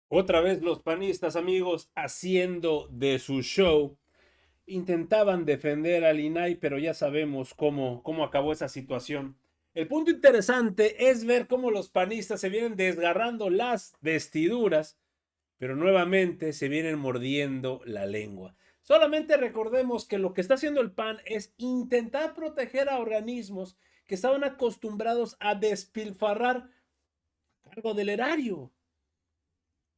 Otra vez los panistas, amigos, haciendo de su show, intentaban defender al INAI, pero ya sabemos cómo acabó esa situación. El punto interesante es ver cómo los panistas se vienen desgarrando las vestiduras, pero nuevamente se vienen mordiendo la lengua. Solamente recordemos que lo que está haciendo el PAN es intentar proteger a organismos que estaban acostumbrados a despilfarrar a cargo del erario.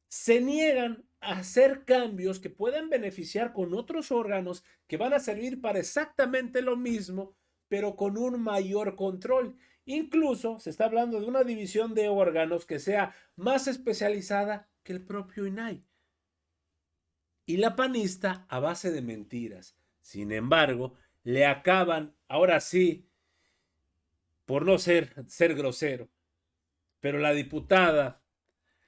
Se niegan a hacer cambios que puedan beneficiar con otros órganos que van a servir para exactamente lo mismo, pero con un mayor control. Incluso se está hablando de una división de órganos que sea más especializada que el propio INAI. Y la panista a base de mentiras. Sin embargo, le acaban, ahora sí, por no ser grosero, pero la diputada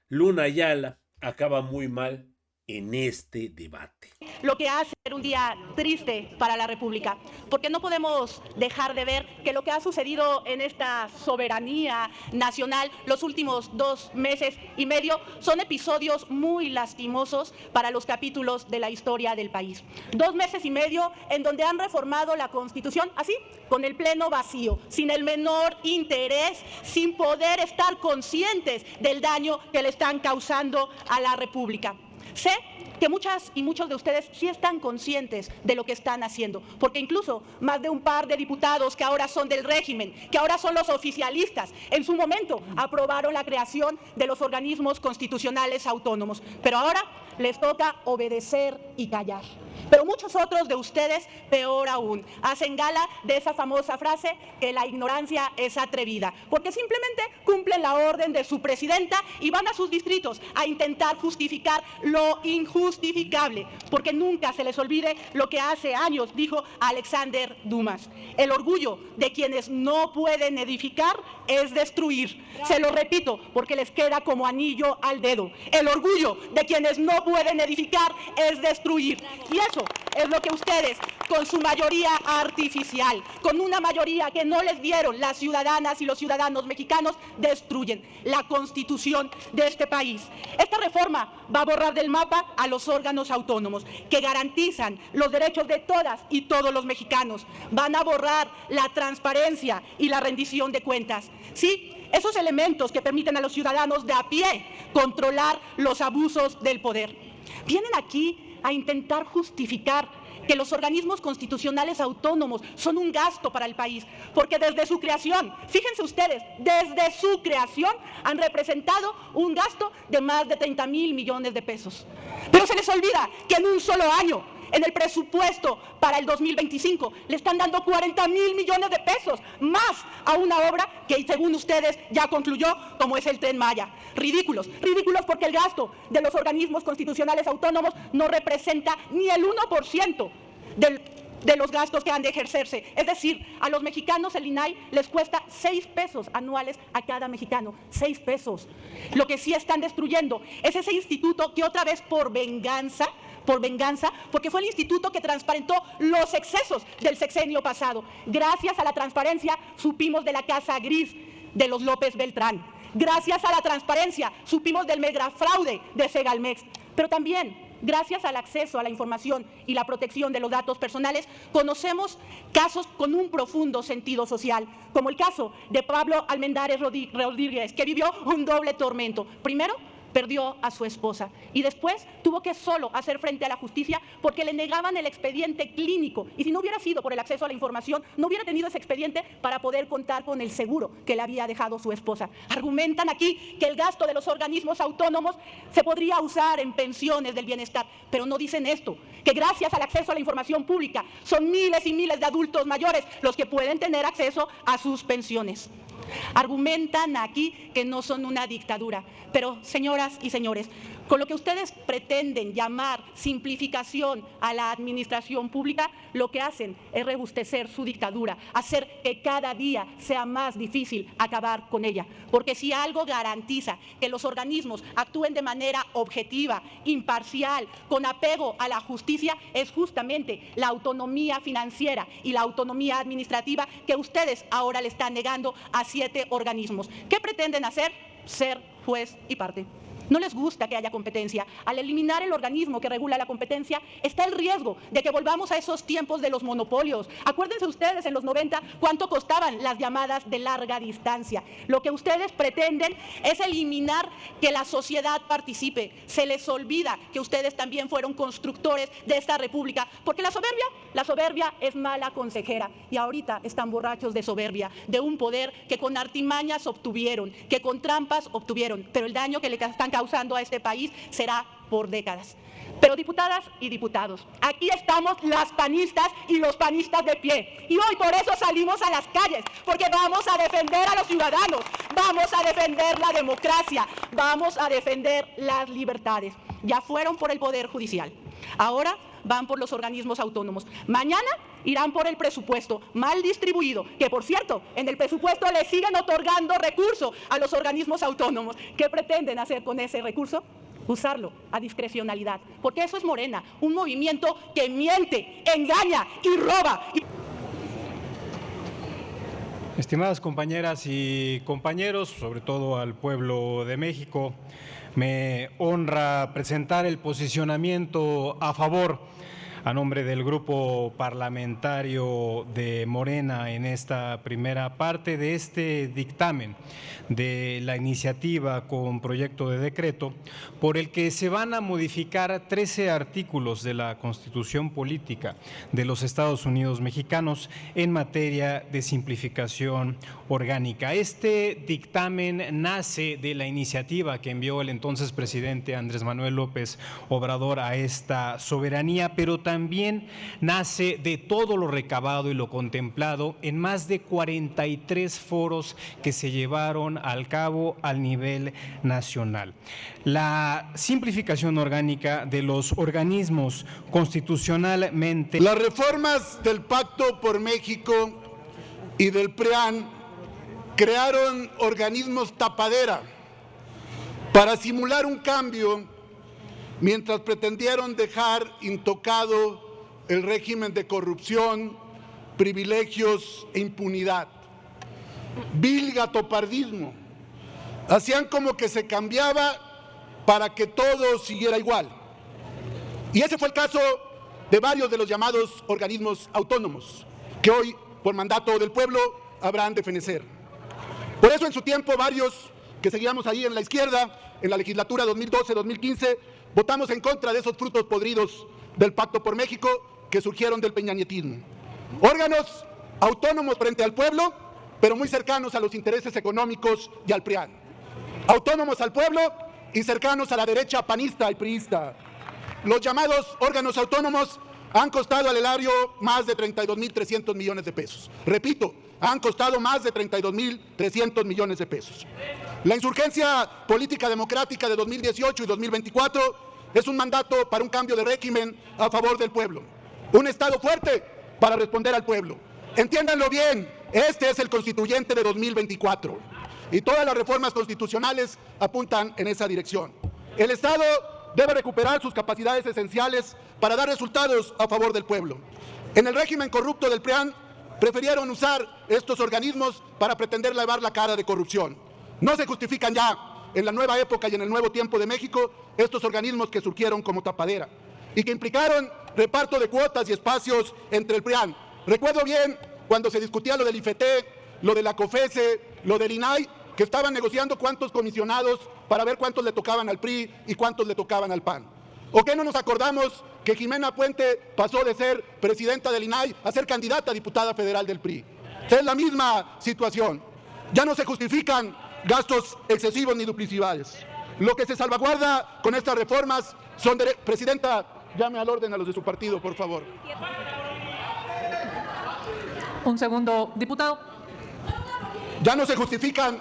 Luna Ayala acaba muy mal en este debate. Lo que hace ser un día triste para la República, porque no podemos dejar de ver que lo que ha sucedido en esta soberanía nacional los últimos 2 meses y medio son episodios muy lastimosos para los capítulos de la historia del país. 2 meses y medio en donde han reformado la Constitución así, con el pleno vacío, sin el menor interés, sin poder estar conscientes del daño que le están causando a la República. Sé que muchas y muchos de ustedes sí están conscientes de lo que están haciendo, porque incluso más de un par de diputados que ahora son del régimen, que ahora son los oficialistas, en su momento aprobaron la creación de los organismos constitucionales autónomos, pero ahora les toca obedecer y callar. Pero muchos otros de ustedes, peor aún, hacen gala de esa famosa frase que la ignorancia es atrevida, porque simplemente cumplen la orden de su presidenta y van a sus distritos a intentar justificar lo injustificable, porque nunca se les olvide lo que hace años dijo Alexander Dumas: el orgullo de quienes no pueden edificar es destruir. Se lo repito porque les queda como anillo al dedo: el orgullo de quienes no pueden edificar es destruir. Y eso es lo que ustedes, con su mayoría artificial, con una mayoría que no les dieron las ciudadanas y los ciudadanos mexicanos, destruyen la Constitución de este país. Esta reforma va a borrar del mapa a los órganos autónomos que garantizan los derechos de todas y todos los mexicanos. Van a borrar la transparencia y la rendición de cuentas. Sí, esos elementos que permiten a los ciudadanos de a pie controlar los abusos del poder. Vienen aquí a intentar justificar que los organismos constitucionales autónomos son un gasto para el país, porque desde su creación, fíjense ustedes, desde su creación han representado un gasto de más de 30,000 millones de pesos. Pero se les olvida que en un solo año, en el presupuesto para el 2025, le están dando 40,000 millones de pesos más a una obra que, según ustedes, ya concluyó, como es el Tren Maya. Ridículos, ridículos, porque el gasto de los organismos constitucionales autónomos no representa ni el 1% de los gastos que han de ejercerse. Es decir, a los mexicanos el INAI les cuesta 6 pesos anuales a cada mexicano. 6 pesos. Lo que sí están destruyendo es ese instituto que otra vez por venganza, porque fue el instituto que transparentó los excesos del sexenio pasado. Gracias a la transparencia supimos de la casa gris de los López Beltrán. Gracias a la transparencia supimos del megafraude de Segalmex. Pero también, gracias al acceso a la información y la protección de los datos personales, conocemos casos con un profundo sentido social, como el caso de Pablo Almendares Rodríguez, que vivió un doble tormento. Primero, perdió a su esposa y después tuvo que solo hacer frente a la justicia porque le negaban el expediente clínico, y si no hubiera sido por el acceso a la información no hubiera tenido ese expediente para poder contar con el seguro que le había dejado su esposa. Argumentan aquí que el gasto de los organismos autónomos se podría usar en pensiones del bienestar, pero no dicen esto, que gracias al acceso a la información pública son miles y miles de adultos mayores los que pueden tener acceso a sus pensiones. Argumentan aquí que no son una dictadura, pero señoras y señores, con lo que ustedes pretenden llamar simplificación a la administración pública, lo que hacen es rebustecer su dictadura, hacer que cada día sea más difícil acabar con ella. Porque si algo garantiza que los organismos actúen de manera objetiva, imparcial, con apego a la justicia, es justamente la autonomía financiera y la autonomía administrativa que ustedes ahora le están negando a 7 organismos. ¿Qué pretenden hacer? Ser juez y parte. No les gusta que haya competencia. Al eliminar el organismo que regula la competencia, está el riesgo de que volvamos a esos tiempos de los monopolios. Acuérdense ustedes en los 90 cuánto costaban las llamadas de larga distancia. Lo que ustedes pretenden es eliminar que la sociedad participe. Se les olvida que ustedes también fueron constructores de esta república, porque la soberbia es mala consejera. Y ahorita están borrachos de soberbia, de un poder que con artimañas obtuvieron, que con trampas obtuvieron, pero el daño que le están causando a este país será por décadas. Pero diputadas y diputados, aquí estamos las panistas y los panistas de pie. Y hoy por eso salimos a las calles, porque vamos a defender a los ciudadanos, vamos a defender la democracia, vamos a defender las libertades. Ya fueron por el Poder Judicial, ahora van por los organismos autónomos. Mañana irán por el presupuesto mal distribuido, que por cierto, en el presupuesto le siguen otorgando recursos a los organismos autónomos. ¿Qué pretenden hacer con ese recurso? Usarlo a discrecionalidad, porque eso es Morena, un movimiento que miente, engaña y roba. Estimadas compañeras y compañeros, sobre todo al pueblo de México, me honra presentar el posicionamiento a favor a nombre del grupo parlamentario de Morena en esta primera parte de este dictamen de la iniciativa con proyecto de decreto por el que se van a modificar 13 artículos de la Constitución Política de los Estados Unidos Mexicanos en materia de simplificación orgánica. Este dictamen nace de la iniciativa que envió el entonces presidente Andrés Manuel López Obrador a esta soberanía, pero también nace de todo lo recabado y lo contemplado en más de 43 foros que se llevaron al cabo al nivel nacional. La simplificación orgánica de los organismos constitucionalmente. Las reformas del Pacto por México y del PRIAN crearon organismos tapadera para simular un cambio mientras pretendieron dejar intocado el régimen de corrupción, privilegios e impunidad. Vil gatopardismo. Hacían como que se cambiaba para que todo siguiera igual. Y ese fue el caso de varios de los llamados organismos autónomos, que hoy, por mandato del pueblo, habrán de fenecer. Por eso, en su tiempo, varios que seguíamos ahí en la izquierda, en la legislatura 2012-2015, votamos en contra de esos frutos podridos del Pacto por México que surgieron del peñanietismo. Órganos autónomos frente al pueblo, pero muy cercanos a los intereses económicos y al PRIAN. Autónomos al pueblo y cercanos a la derecha panista y priista. Los llamados órganos autónomos han costado al erario más de 32.300 millones de pesos. Repito, han costado más de 32.300 millones de pesos. La insurgencia política democrática de 2018 y 2024 es un mandato para un cambio de régimen a favor del pueblo. Un Estado fuerte para responder al pueblo. Entiéndanlo bien, este es el constituyente de 2024 y todas las reformas constitucionales apuntan en esa dirección. El Estado debe recuperar sus capacidades esenciales para dar resultados a favor del pueblo. En el régimen corrupto del PRIAN prefirieron usar estos organismos para pretender lavar la cara de corrupción. No se justifican ya, en la nueva época y en el nuevo tiempo de México, estos organismos que surgieron como tapadera y que implicaron reparto de cuotas y espacios entre el PRIAN. Recuerdo bien cuando se discutía lo del IFET, lo de la COFESE, lo del INAI, que estaban negociando cuántos comisionados para ver cuántos le tocaban al PRI y cuántos le tocaban al PAN. ¿O qué no nos acordamos que Jimena Puente pasó de ser presidenta del INAI a ser candidata a diputada federal del PRI? Es la misma situación. Ya no se justifican gastos excesivos ni duplicidades. Lo que se salvaguarda con estas reformas son Presidenta, llame al orden a los de su partido, por favor. Un segundo, diputado. Ya no se justifican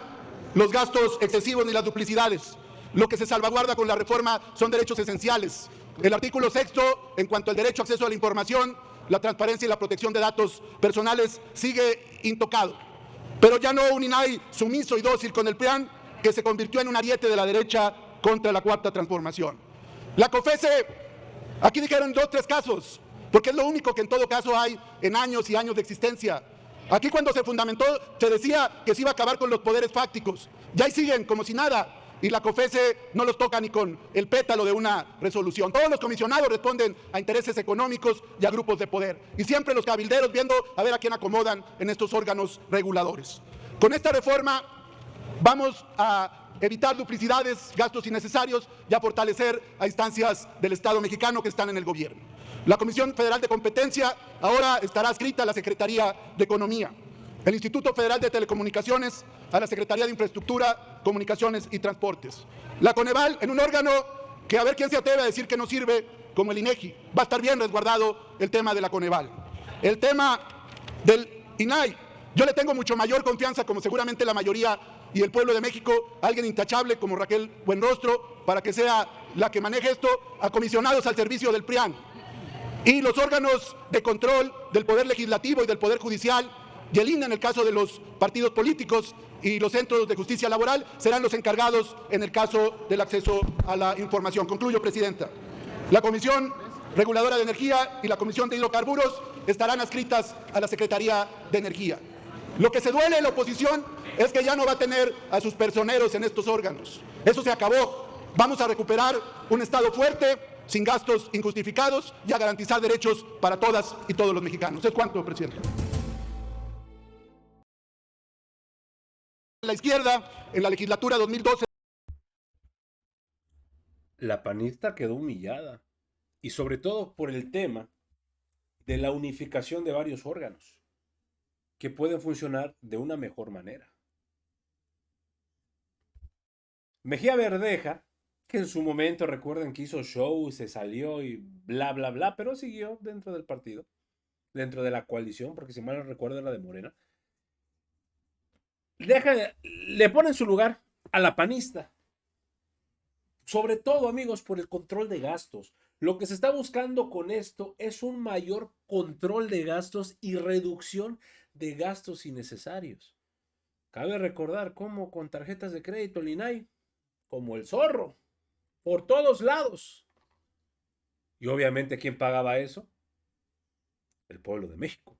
los gastos excesivos ni las duplicidades. Lo que se salvaguarda con la reforma son derechos esenciales. El artículo 6, en cuanto al derecho a acceso a la información, la transparencia y la protección de datos personales, sigue intocado. Pero ya no un INAI sumiso y dócil con el PRIAN, que se convirtió en un ariete de la derecha contra la cuarta transformación. La COFESE, aquí dijeron 2 o 3 casos, porque es lo único que en todo caso hay en años y años de existencia. Aquí cuando se fundamentó se decía que se iba a acabar con los poderes fácticos. Y ahí siguen como si nada. y la COFESE no los toca ni con el pétalo de una resolución. Todos los comisionados responden a intereses económicos y a grupos de poder. Y siempre los cabilderos viendo a ver a quién acomodan en estos órganos reguladores. Con esta reforma vamos a evitar duplicidades, gastos innecesarios y a fortalecer a instancias del Estado mexicano que están en el gobierno. La Comisión Federal de Competencia ahora estará adscrita a la Secretaría de Economía. El Instituto Federal de Telecomunicaciones a la Secretaría de Infraestructura, Comunicaciones y Transportes. La Coneval en un órgano que a ver quién se atreve a decir que no sirve, como el INEGI. Va a estar bien resguardado el tema de la Coneval. El tema del INAI, yo le tengo mucho mayor confianza, como seguramente la mayoría y el pueblo de México, a alguien intachable como Raquel Buenrostro, para que sea la que maneje esto, a comisionados al servicio del PRIAN. Y los órganos de control del Poder Legislativo y del Poder Judicial, y el INE en el caso de los partidos políticos y los centros de justicia laboral, serán los encargados en el caso del acceso a la información. Concluyo, Presidenta. La Comisión Reguladora de Energía y la Comisión de Hidrocarburos estarán adscritas a la Secretaría de Energía. Lo que se duele en la oposición es que ya no va a tener a sus personeros en estos órganos. Eso se acabó. Vamos a recuperar un Estado fuerte, sin gastos injustificados y a garantizar derechos para todas y todos los mexicanos. Es cuanto, Presidente. La izquierda, en la legislatura 2012. La panista quedó humillada, y sobre todo por el tema de la unificación de varios órganos que pueden funcionar de una mejor manera. Mejía Verdeja, que en su momento recuerden que hizo show, se salió y bla, bla, bla, pero siguió dentro del partido, dentro de la coalición, porque si mal no recuerdo era de Morena, le pone en su lugar a la panista. Sobre todo, amigos, por el control de gastos. Lo que se está buscando con esto es un mayor control de gastos y reducción de gastos innecesarios. Cabe recordar cómo con tarjetas de crédito el INAI, como el zorro, por todos lados. Y obviamente, ¿quién pagaba eso? El pueblo de México.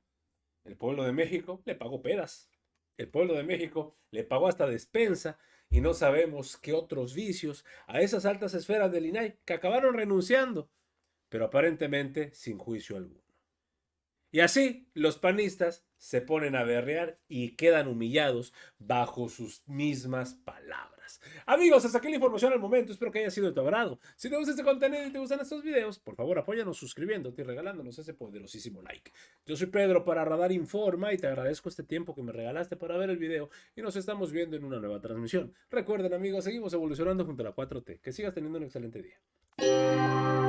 El pueblo de México le pagó pedas. El pueblo de México le pagó hasta despensa y no sabemos qué otros vicios a esas altas esferas del INAI que acabaron renunciando, pero aparentemente sin juicio alguno. Y así los panistas se ponen a berrear y quedan humillados bajo sus mismas palabras. Amigos, hasta aquí la información al momento. Espero que haya sido de tu agrado. Si te gusta este contenido y te gustan estos videos, por favor apóyanos suscribiéndote y regalándonos ese poderosísimo like. Yo soy Pedro para Radar Informa y te agradezco este tiempo que me regalaste para ver el video y nos estamos viendo en una nueva transmisión. Recuerden, amigos, seguimos evolucionando junto a la 4T. Que sigas teniendo un excelente día.